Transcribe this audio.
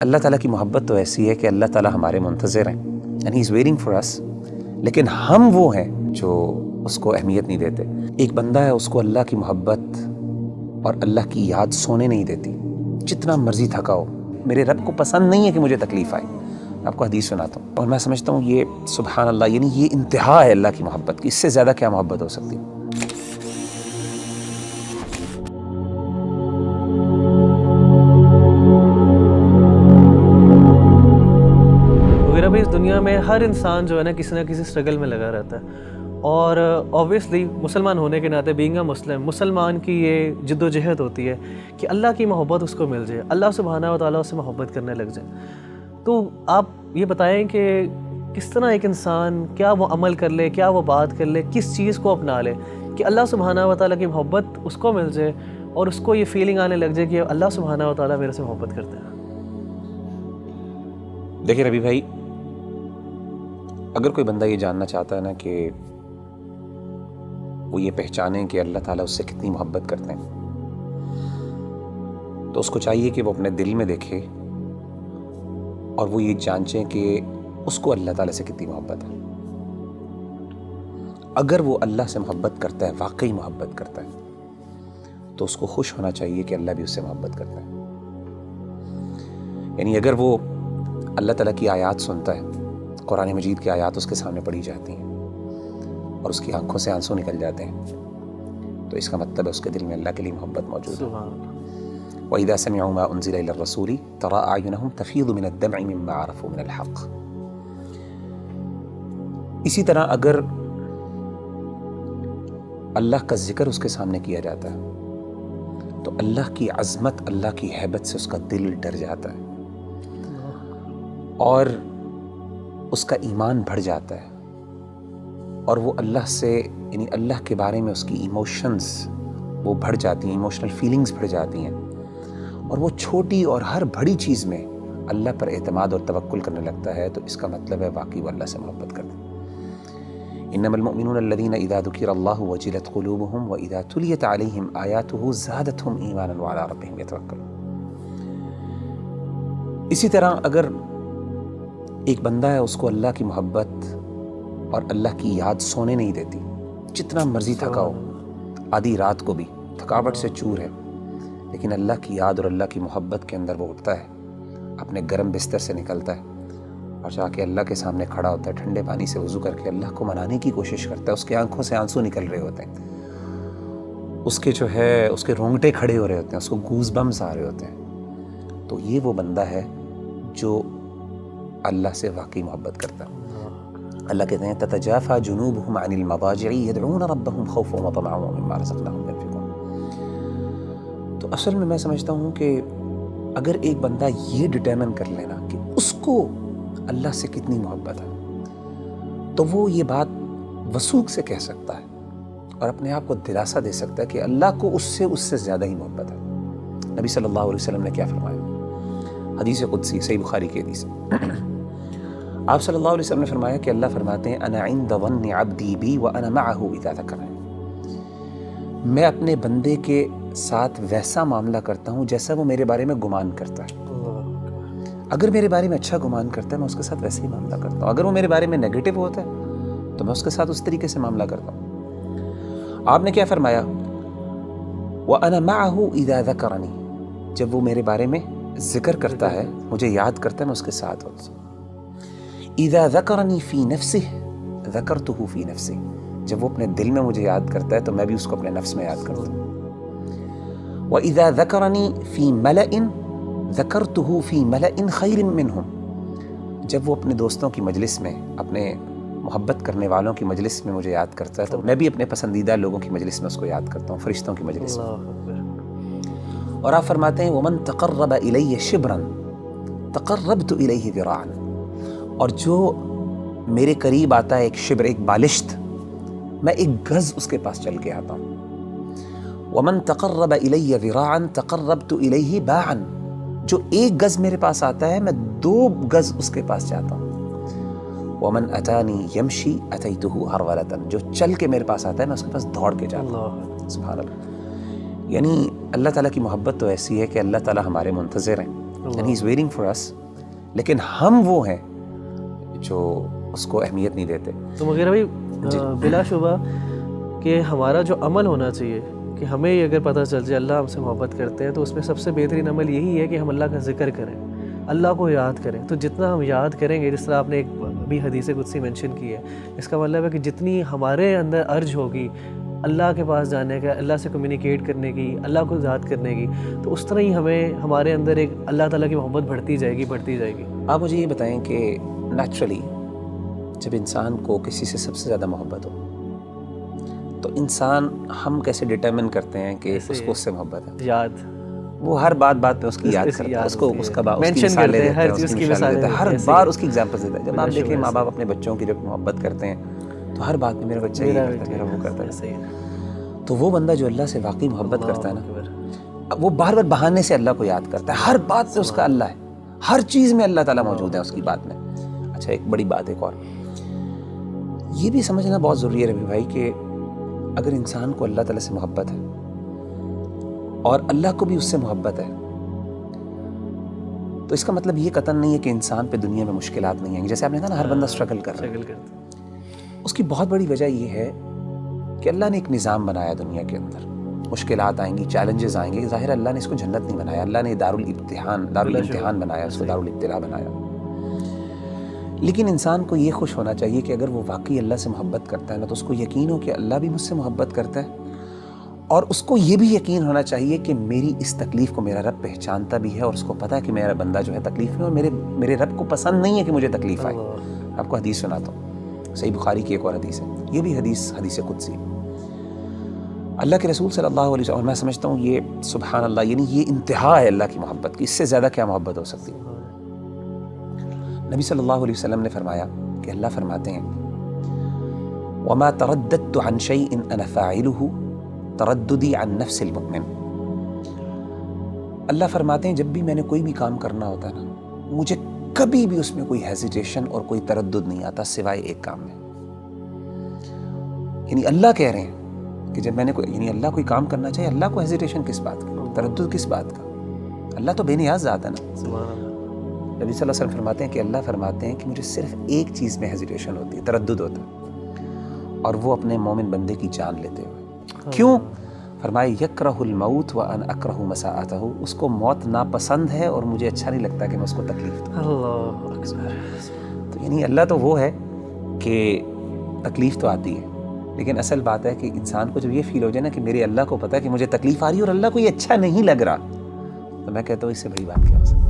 اللہ تعالیٰ کی محبت تو ایسی ہے کہ اللہ تعالیٰ ہمارے منتظر ہیں and he is waiting for us, لیکن ہم وہ ہیں جو اس کو اہمیت نہیں دیتے۔ ایک بندہ ہے، اس کو اللہ کی محبت اور اللہ کی یاد سونے نہیں دیتی، جتنا مرضی تھکا ہو۔ میرے رب کو پسند نہیں ہے کہ مجھے تکلیف آئے۔ آپ کو حدیث سناتا ہوں اور میں سمجھتا ہوں یہ سبحان اللہ، یعنی یہ انتہا ہے اللہ کی محبت کی، اس سے زیادہ کیا محبت ہو سکتی ہے؟ اس دنیا میں ہر انسان جو ہے نا کسی نہ کسی اسٹرگل میں لگا رہتا ہے، اور اوبویسلی مسلمان ہونے کے ناطے بینگ اے مسلمان کی یہ جد و جہد ہوتی ہے کہ اللہ کی محبت اس کو مل جائے، اللہ سبحانہ و تعالیٰ اس سے محبت کرنے لگ جائے۔ تو آپ یہ بتائیں کہ کس طرح ایک انسان کیا وہ عمل کر لے، کیا وہ بات کر لے، کس چیز کو اپنا لے کہ اللہ سبحانہ و تعالیٰ کی محبت اس کو مل جائے اور اس کو یہ فیلنگ آنے لگ جائے کہ اللہ سبحانہ و تعالیٰ میرے سے محبت کرتے ہیں۔ دیکھیں ربی بھائی، اگر کوئی بندہ یہ جاننا چاہتا ہے نا کہ وہ یہ پہچانے کہ اللہ تعالیٰ اس سے کتنی محبت کرتے ہیں، تو اس کو چاہیے کہ وہ اپنے دل میں دیکھے اور وہ یہ جانچیں کہ اس کو اللہ تعالیٰ سے کتنی محبت ہے۔ اگر وہ اللہ سے محبت کرتا ہے، واقعی محبت کرتا ہے، تو اس کو خوش ہونا چاہیے کہ اللہ بھی اس سے محبت کرتا ہے۔ یعنی اگر وہ اللہ تعالیٰ کی آیات سنتا ہے، قرآن مجید کی آیات اس کے سامنے پڑھی جاتی ہیں اور اس کی آنکھوں سے آنسو نکل جاتے ہیں، تو اس کا مطلب ہے اس کے دل میں اللہ کے لیے محبت موجود ہے۔ وَإِذَا سَمِعُوا مَا أُنزِلَ إِلَى الرَّسُولِ تَرَىٰ أَعْيُنَهُمْ تَفِيضُ مِنَ الدَّمْعِ مِمَّا عَرَفُوا مِنَ الْحَقِّ۔ اسی طرح اگر اللہ کا ذکر اس کے سامنے کیا جاتا ہے تو اللہ کی عظمت، اللہ کی ہیبت سے اس کا دل ڈر جاتا ہے اور اس کا ایمان بڑھ جاتا ہے، اور وہ اللہ سے، یعنی اللہ کے بارے میں اس کی ایموشنز وہ بڑھ جاتی ہیں، ایموشنل فیلنگز بڑھ جاتی ہیں، اور وہ چھوٹی اور ہر بڑی چیز میں اللہ پر اعتماد اور توکل کرنے لگتا ہے، تو اس کا مطلب ہے واقعی وہ اللہ سے محبت کرتے ہیں۔ انما المؤمنون الذين اذا ذكر الله وجلت قلوبهم واذا تليت عليهم آياته زادتهم ایمانا وعلى ربهم يتوکلون۔ اسی طرح اگر ایک بندہ ہے، اس کو اللہ کی محبت اور اللہ کی یاد سونے نہیں دیتی، جتنا مرضی تھکا ہو، آدھی رات کو بھی تھکاوٹ سے چور ہے، لیکن اللہ کی یاد اور اللہ کی محبت کے اندر وہ اٹھتا ہے، اپنے گرم بستر سے نکلتا ہے اور جا کے اللہ کے سامنے کھڑا ہوتا ہے، ٹھنڈے پانی سے وضو کر کے اللہ کو منانے کی کوشش کرتا ہے، اس کے آنکھوں سے آنسو نکل رہے ہوتے ہیں، اس کے جو ہے اس کے رونگٹے کھڑے ہو رہے ہوتے ہیں، اس کو گوز بمز آ رہے ہوتے ہیں، تو یہ وہ بندہ ہے جو اللہ سے واقعی محبت کرتا ہے۔ اللہ کہتے ہیں تتجافى جنوبهم عن المضاجع يدعون ربهم خوفا وطمعا ومما رزقناهم ينفقون۔ تو اصل میں سمجھتا ہوں کہ اگر ایک بندہ یہ ڈٹرمن کر لینا کہ اس کو اللہ سے کتنی محبت ہے، تو وہ یہ بات وثوق سے کہہ سکتا ہے اور اپنے آپ کو دلاسا دے سکتا ہے کہ اللہ کو اس سے زیادہ ہی محبت ہے۔ نبی صلی اللہ علیہ وسلم نے کیا فرمایا؟ حدیث قدسی، صحیح بخاری کی حدیث ہے۔ آپ صلی اللہ علیہ وسلم نے فرمایا کہ اللہ فرماتے ہیں انا عند ظن عبدی بی وانا معه اذا ذکرنی، میں اپنے بندے کے ساتھ ویسا معاملہ کرتا ہوں جیسا وہ میرے بارے میں گمان کرتا ہے۔ اگر میرے بارے میں اچھا گمان کرتا ہے میں اس کے ساتھ ویسے ہی معاملہ کرتا ہوں، اگر وہ میرے بارے میں نیگیٹو ہوتا ہے تو میں اس کے ساتھ اس طریقے سے معاملہ کرتا ہوں۔ آپ نے کیا فرمایا؟ وانا معه اذا ذکرنی، جب وہ میرے بارے میں ذکر کرتا ہے، مجھے یاد کرتا ہے، میں اس کے ساتھ ہوتا ہوں۔ اذا ذکرنی فی نفسہ ذکرتہ فی نفسی، جب وہ اپنے دل میں مجھے یاد کرتا ہے تو میں بھی اس کو اپنے نفس میں یاد کرتا ہوں۔ وَإِذَا ذَكَرَنِي فِي مَلَئٍ ذَكَرْتُهُ فِي مَلَئٍ خَيْرٍ مِّنْهُمْ، جب وہ اپنے دوستوں کی مجلس میں، اپنے محبت کرنے والوں کی مجلس میں مجھے یاد کرتا ہے تو میں بھی اپنے پسندیدہ لوگوں کی مجلس میں اس کو یاد کرتا ہوں، فرشتوں کی مجلس میں۔ اور آپ فرماتے ہیں وَمَن تَقَرَّبَ إِلَيَّ شِبْرًا تَقَرَّبْتُ إِلَيْهِ ذِرَاعًا، اور جو میرے قریب آتا ہے ایک شبر، ایک بالشت، میں ایک گز اس کے پاس چل کے آتا ہوں۔ وَمَن تَقَرَّبَ إِلَيَّ ذِرَاعًا تَقَرَّبْتُ إِلَيْهِ بَاعًا، جو ایک گز میرے پاس آتا ہے میں 2 گز اس کے پاس جاتا ہوں۔ وَمَن أَتَانِي يَمْشِي أَتَيْتُهُ هَرْوَلَةً، جو چل کے میرے پاس آتا ہے میں اس کے پاس دوڑ کے جاتا ہوں۔ سبحان اللہ۔ یعنی اللہ تعالیٰ کی محبت تو ایسی ہے کہ اللہ تعالیٰ ہمارے منتظر ہیں، and he's waiting for us. لیکن ہم وہ ہیں جو اس کو اہمیت نہیں دیتے. تو مغیرہ بھائی بلا شبہ کہ ہمارا جو عمل ہونا چاہیے کہ ہمیں یہ اگر پتہ چل جائے اللہ ہم سے محبت کرتے ہیں تو اس میں سب سے بہترین عمل یہی ہے کہ ہم اللہ کا ذکر کریں, اللہ کو یاد کریں. تو جتنا ہم یاد کریں گے, جس طرح آپ نے ایک بھی حدیث قدسی مینشن کی ہے, اس کا مطلب ہے کہ جتنی ہمارے اندر ارج ہوگی اللہ کے پاس جانے کا, اللہ سے کمیونیکیٹ کرنے کی, اللہ کو یاد کرنے کی, تو اس طرح ہی ہمارے اندر ایک اللہ تعالیٰ کی محبت بڑھتی جائے گی. آپ مجھے یہ بتائیں کہ نیچرلی جب انسان کو کسی سے سب سے زیادہ محبت ہو تو انسان ہم کیسے ڈٹرمن کرتے ہیں کہ اس کو اس سے محبت ہے؟ یاد, وہ ہر بات پہ اس کی یاد کرتا ہے, اس کو اس کا مینشن کرتے ہیں, ہر چیز کی مثالیں دیتے ہیں, ہر بار اس کی ایگزامپل دیتا ہے. جب آپ دیکھیں ماں باپ اپنے بچوں کی جب محبت کرتے ہیں تو ہر بات میں میرا بچہ یہ کرتا ہے, میرا وہ کرتا ہے. تو وہ بندہ جو اللہ سے واقعی محبت کرتا ہے نا, وہ بار بار بہانے سے اللہ کو یاد کرتا ہے, ہر بات پہ اس کا اللہ ہے, ہر چیز میں اللہ تعالیٰ موجود ہے اس کی بات میں. اچھا ایک بڑی بات ایک اور یہ بھی سمجھنا بہت ضروری ہے ربی بھائی کہ اگر انسان کو اللہ تعالیٰ سے محبت ہے اور اللہ کو بھی اس سے محبت ہے تو اس کا مطلب یہ قطعاً نہیں ہے کہ انسان پہ دنیا میں مشکلات نہیں ہیں. جیسے آپ نے کہا نا ہر بندہ اسٹرگل کر رہا ہے, اس کی بہت بڑی وجہ یہ ہے کہ اللہ نے ایک نظام بنایا دنیا کے اندر. مشکلات آئیں گی, چیلنجز آئیں گے, ظاہر اللہ نے اس کو جنت نہیں بنایا, اللہ نے دارالامتحان بنایا, اس کو دارالابتلاء بنایا. لیکن انسان کو یہ خوش ہونا چاہیے کہ اگر وہ واقعی اللہ سے محبت کرتا ہے نا تو اس کو یقین ہو کہ اللہ بھی مجھ سے محبت کرتا ہے, اور اس کو یہ بھی یقین ہونا چاہیے کہ میری اس تکلیف کو میرا رب پہچانتا بھی ہے, اور اس کو پتہ ہے کہ میرا بندہ جو ہے تکلیف میں, اور میرے رب کو پسند نہیں ہے کہ مجھے تکلیف آئے. آپ کو حدیث سناتا ہوں, صحیح بخاری کی ایک اور حدیث ہے, یہ بھی حدیث قدسی. اللہ کے رسول صلی اللہ علیہ وسلم, اور میں سمجھتا ہوں یہ سبحان اللہ, یعنی یہ انتہا ہے اللہ کی محبت کی, اس سے زیادہ کیا محبت ہو سکتی ہے. نبی صلی اللہ علیہ وسلم نے فرمایا کہ اللہ فرماتے ہیں وَمَا تَرَدَّدْتُ عَنْ شَيْءٍ أَنَا فَاعِلُهُ تَرَدُّدِي عَنْ نَفْسِ الْمُؤْمِنِ. اللہ فرماتے ہیں جب بھی میں نے کوئی بھی کام کرنا ہوتا ہے نا, مجھے کبھی بھی اس میں کوئی ہیزیٹیشن اور کوئی تردد نہیں آتا سوائے ایک کام میں. یعنی اللہ کہہ رہے ہیں کہ جب میں نے یعنی اللہ کوئی کام کرنا چاہیے, اللہ کو ہیزیٹیشن کس بات کا, تردد کس بات کا؟ اللہ تو بے نیاز ذات ہے نا. نبی صلی اللہ علیہ وسلم فرماتے ہیں کہ اللہ فرماتے ہیں کہ مجھے صرف ایک چیز میں ہیزیٹیشن ہوتی ہے, تردد ہوتا ہے, اور وہ اپنے مومن بندے کی جان لیتے ہوئے. کیوں؟ فرمائے یکرہ الموت وانا اکرہ مساءتہ, اس کو موت ناپسند ہے اور مجھے اچھا نہیں لگتا کہ میں اس کو تکلیف دوں. اللہ اکبر. تو یعنی اللہ تو وہ ہے کہ تکلیف تو آتی ہے, لیکن اصل بات ہے کہ انسان کو جب یہ فیل ہو جائے نا کہ میرے اللہ کو پتہ ہے کہ مجھے تکلیف آ رہی ہے اور اللہ کو یہ اچھا نہیں لگ رہا, تو میں کہتا ہوں اس سے بڑی بات کیا ہو سکتی ہے.